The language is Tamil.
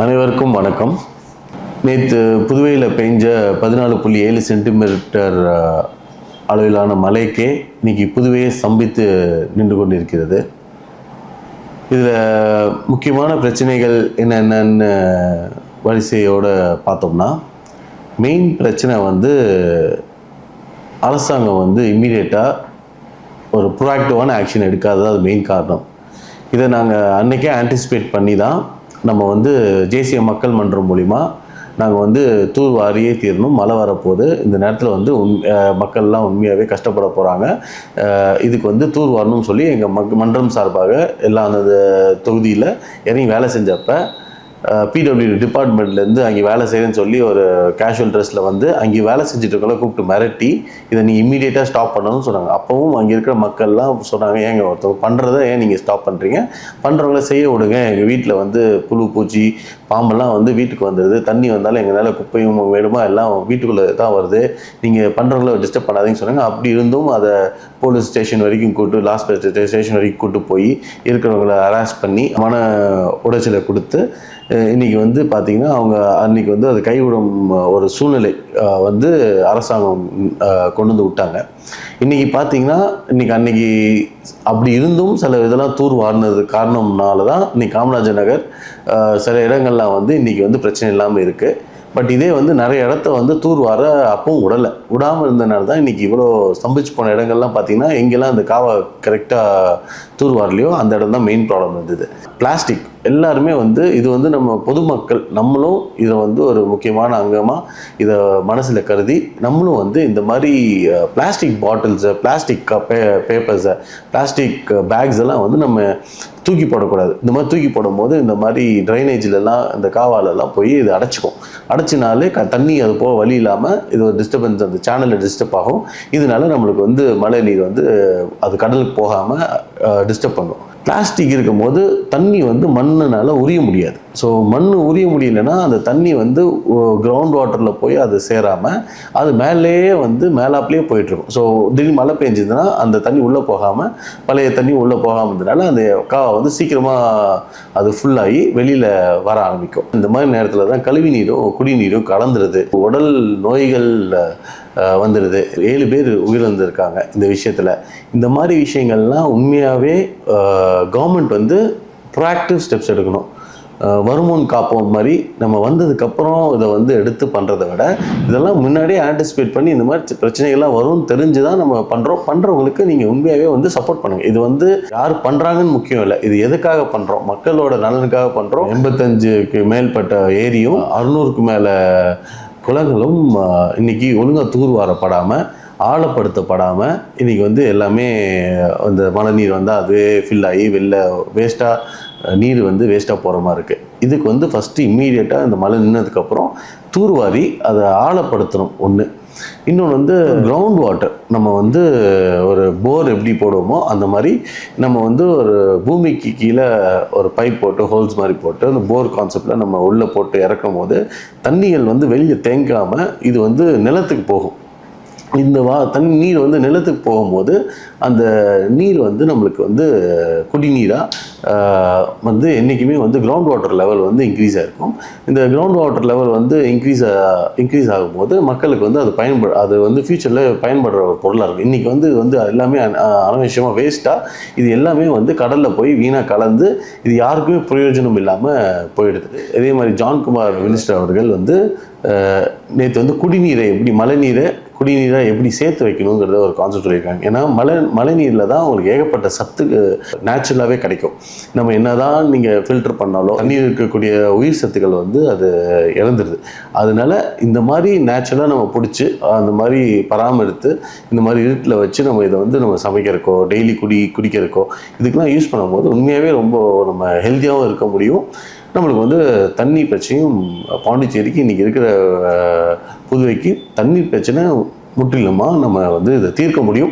அனைவருக்கும் வணக்கம். நேற்று புதுவையில் பெஞ்ச 14.7 சென்டிமீட்டர் அளவிலான மழைக்கே இன்னைக்கு புதுவையை ஸ்தம்பித்து நின்று கொண்டிருக்கிறது. இதில் முக்கியமான பிரச்சனைகள் என்னென்னு வரிசையோடு பார்த்தோம்னா, மெயின் பிரச்சனை அரசாங்கம் இம்மீடியட்டாக ஒரு ப்ரோஆக்டிவான ஆக்ஷன் எடுக்காதது அது மெயின் காரணம். இதை நாங்கள் அன்றைக்கே ஆன்டிசிபேட் பண்ணி தான் நம்ம தேசிய மக்கள் மன்றம் மூலிமா நாங்கள் தூர்வாரியே தீரணும், மழை வரப்போகுது, இந்த நேரத்தில் மக்கள்லாம் உண்மையாகவே கஷ்டப்பட போகிறாங்க, இதுக்கு தூர்வாரணும்னு சொல்லி எங்கள் மன்றம் சார்பாக எல்லாம் அந்த தொகுதியில் இறங்கி வேலை செஞ்சப்போ பிடபிள்யூ டிபார்ட்மெண்ட்லேருந்து அங்கே வேலை செய்யணும்னு சொல்லி ஒரு கேஷுவல் ட்ரெஸ்ஸில் அங்கே வேலை செஞ்சுட்டு கூப்பிட்டு மிரட்டி இதை நீங்கள் இம்மீடியட்டாக ஸ்டாப் பண்ணணும்னு சொன்னாங்க. அப்போவும் அங்கே இருக்கிற மக்கள்லாம் சொன்னாங்க, ஏங்க ஒருத்தவங்க பண்ணுறத ஏன் நீங்கள் ஸ்டாப் பண்ணுறீங்க, பண்ணுறவங்கள செய்ய விடுங்க, எங்கள் வீட்டில் புழு பூச்சி பாம்பெல்லாம் வீட்டுக்கு வந்துடுது, தண்ணி வந்தாலும் எங்களால் குப்பையும் வேணுமா எல்லாம் வீட்டுக்குள்ளே தான் வருது, நீங்கள் பண்ணுறவங்கள டிஸ்டர்ப் பண்ணாதீங்கன்னு சொன்னாங்க. அப்படி இருந்தும் அதை போலீஸ் ஸ்டேஷன் வரைக்கும் கூப்பிட்டு லாஸ்ட் ஸ்டேஷன் வரைக்கும் கூப்பிட்டு போய் இருக்கிறவங்கள அரெஸ்ட் பண்ணி மன உடைச்சலை கொடுத்து இன்றைக்கி பார்த்திங்கன்னா அவங்க அன்றைக்கி அது கைவிடும் ஒரு சூழ்நிலை அரசாங்கம் கொண்டு விட்டாங்க. இன்றைக்கி பார்த்திங்கன்னா அன்றைக்கி அப்படி இருந்தும் சில இதெல்லாம் தூர் வாரினது காரணம்னால தான் இன்றைக்கி காமராஜர் நகர் சில இடங்கள்லாம் இன்றைக்கி பிரச்சனை இல்லாமல் இருக்குது. பட் இதே நிறைய இடத்த தூர் வார அப்பவும் விடாமல் இருந்தனால தான் இன்றைக்கி இவ்வளோ ஸ்தம்பிச்சு போன இடங்கள்லாம் பார்த்திங்கன்னா எங்கெல்லாம் அந்த காவை கரெக்டாக தூர் வாரலையோ அந்த இடம் தான் மெயின் ப்ராப்ளம் இருந்தது. பிளாஸ்டிக் எல்லாருமே இது நம்ம பொதுமக்கள் நம்மளும் இதை ஒரு முக்கியமான அங்கமாக இதை மனசில் கருதி நம்மளும் இந்த மாதிரி பிளாஸ்டிக் பாட்டில்ஸை, பிளாஸ்டிக் பேப்பர்ஸை, பிளாஸ்டிக் பேக்ஸ் எல்லாம் நம்ம தூக்கி போடக்கூடாது. இந்த மாதிரி தூக்கி போடும்போது இந்த மாதிரி ட்ரைனேஜிலலாம் இந்த காவாலெல்லாம் போய் இது அடைச்சினாலே தண்ணி அது போக வழி இல்லாமல் இது ஒரு டிஸ்டர்பன்ஸ், அந்த சேனலில் டிஸ்டர்ப் ஆகும். இதனால நம்மளுக்கு மழை நீர் அது கடலுக்கு போகாமல் டிஸ்டர்ப் பண்ணும். பிளாஸ்டிக் இருக்கும்போது தண்ணி மண்ணுனால உரிய முடியாது. ஸோ மண் உரிய முடியலன்னா அந்த தண்ணி கிரவுண்ட் வாட்டரில் போய் அது சேராமல் அது மேலேயே மேலாப்லேயே போயிட்டுருக்கும். ஸோ திடீர்னு மழை பெஞ்சதுன்னா அந்த தண்ணி உள்ளே போகாமல், பழைய தண்ணி உள்ளே போகாமல் இருந்ததுனால அந்த காவை சீக்கிரமாக அது ஃபுல்லாகி வெளியில் வர ஆரம்பிக்கும். இந்த மாதிரி நேரத்தில் தான் கழிவு நீரும் குடிநீரும் கலந்துருது, உடல் நோய்கள் வந்துடுது. 7 பேர் உயிரிழந்திருக்காங்க இந்த விஷயத்தில். இந்த மாதிரி விஷயங்கள்லாம் உண்மையாகவே கவர்மெண்ட் ப்ரோஆக்டிவ் ஸ்டெப்ஸ் எடுக்கணும். வருமுன் காப்போம் மாதிரி நம்ம வந்ததுக்கப்புறம் இதை எடுத்து பண்ணுறதை விட இதெல்லாம் முன்னாடியே ஆன்டிசிபேட் பண்ணி இந்த மாதிரி பிரச்சனைகள்லாம் வரும்னு தெரிஞ்சு தான் நம்ம பண்ணுறவங்களுக்கு நீங்கள் உண்மையாகவே சப்போர்ட் பண்ணுங்கள். இது யார் பண்ணுறாங்கன்னு முக்கியம் இல்லை, இது எதுக்காக பண்ணுறோம், மக்களோட நலனுக்காக பண்ணுறோம். 85க்கு மேற்பட்ட ஏரியும் 600க்கு மேலே குளங்களும் இன்றைக்கி ஒழுங்காக தூர்வாரப்படாமல், ஆழப்படுத்தப்படாமல் இன்றைக்கி எல்லாமே அந்த மழை நீர் அதுவே ஃபில் ஆகி வெளில வேஸ்ட்டாக நீர் வேஸ்ட்டாக போகிற மாதிரி இருக்குது. இதுக்கு ஃபஸ்ட்டு இம்மீடியட்டாக இந்த மழை நின்னதுக்கப்புறம் தூர்வாரி அதை ஆழப்படுத்தணும் ஒன்று. இன்னொன்று கிரவுண்ட் வாட்டர் நம்ம ஒரு போர் எப்படி போடுவோமோ அந்த மாதிரி நம்ம ஒரு பூமிக்கு கீழே ஒரு பைப் போட்டு ஹோல்ஸ் மாதிரி போட்டு அந்த போர் கான்செப்டில் நம்ம உள்ளே போட்டு இறக்கும் போது தண்ணிகள் வெளியே தேங்காமல் இது நிலத்துக்கு போகும். இந்த நீர் நிலத்துக்கு போகும்போது அந்த நீர் நம்மளுக்கு குடிநீராக என்றைக்குமே கிரவுண்ட் வாட்டர் லெவல் இன்க்ரீஸ் ஆகிருக்கும். இந்த கிரவுண்ட் வாட்டர் லெவல் இன்க்ரீஸ் ஆகும்போது மக்களுக்கு அது ஃபியூச்சரில் பயன்படுற ஒரு பொருளாக இருக்கும். இன்றைக்கி இது எல்லாமே அனாவசியமாக வேஸ்ட்டாக இது எல்லாமே கடலில் போய் வீணாக கலந்து இது யாருக்குமே பிரயோஜனம் இல்லாமல் போயிடுது. இதே மாதிரி ஜான்குமார் மினிஸ்டர் அவர்கள் நேற்று குடிநீரை எப்படி குடிநீரை எப்படி சேர்த்து வைக்கணுங்கிறத ஒரு கான்செப்ட் சொல்லியிருக்காங்க. ஏன்னா மழை நீரில் தான் உங்களுக்கு ஏகப்பட்ட சத்துக்கு நேச்சுரலாகவே கிடைக்கும். நம்ம என்ன தான் நீங்கள் ஃபில்டர் பண்ணாலும் தண்ணீர் இருக்கக்கூடிய உயிர் சத்துக்கள் அது இறந்துடுது. அதனால இந்த மாதிரி நேச்சுரலாக நம்ம பிடிச்சி அந்த மாதிரி பராமரித்து இந்த மாதிரி இருட்டில் வச்சு நம்ம இதை நம்ம சமைக்கிறக்கோ டெய்லி குடிக்கிறக்கோ இதுக்கெல்லாம் யூஸ் பண்ணும்போது உண்மையாகவே ரொம்ப நம்ம ஹெல்த்தியாகவும் இருக்க முடியும். நம்மளுக்கு தண்ணி பிரச்சனையும் பாண்டிச்சேரிக்கு இன்றைக்கி இருக்கிற புதுவைக்கு தண்ணீர் பிரச்சனை முற்றிலுமாக நம்ம இதை தீர்க்க முடியும்.